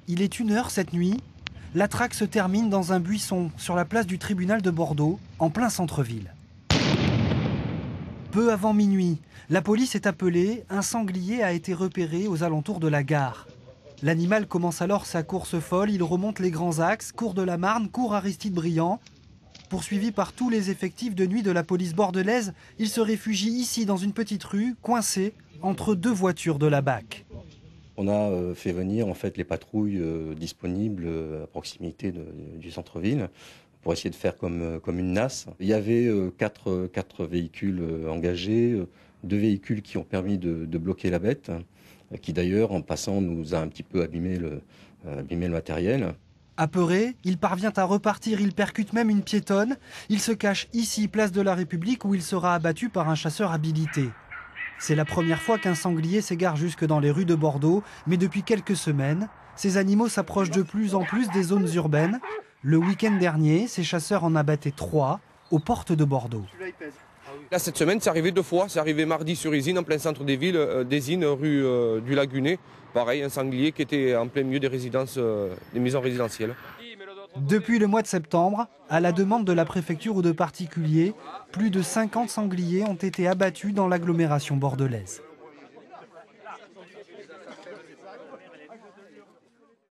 Il est 1h cette nuit. La traque se termine dans un buisson sur la place du tribunal de Bordeaux, en plein centre-ville. Peu avant minuit, la police est appelée. Un sanglier a été repéré aux alentours de la gare. L'animal commence alors sa course folle. Il remonte les grands axes, cours de la Marne, cours Aristide-Briand. Poursuivi par tous les effectifs de nuit de la police bordelaise, il se réfugie ici dans une petite rue, coincé entre deux voitures de la BAC. On a fait venir en fait les patrouilles disponibles à proximité du centre-ville pour essayer de faire comme une nasse. Il y avait quatre véhicules engagés, 2 véhicules qui ont permis de bloquer la bête, qui d'ailleurs en passant nous a un petit peu abîmé le matériel. Apeuré, il parvient à repartir, il percute même une piétonne. Il se cache ici, place de la République, où il sera abattu par un chasseur habilité. C'est la première fois qu'un sanglier s'égare jusque dans les rues de Bordeaux, mais depuis quelques semaines, ces animaux s'approchent de plus en plus des zones urbaines. Le week-end dernier, ces chasseurs en abattaient 3 aux portes de Bordeaux. Là, cette semaine, c'est arrivé 2 fois. C'est arrivé mardi sur Isine, en plein centre des villes, d'Isine, rue du Lagunet. Pareil, un sanglier qui était en plein milieu des maisons résidentielles. Depuis le mois de septembre, à la demande de la préfecture ou de particuliers, plus de 50 sangliers ont été abattus dans l'agglomération bordelaise.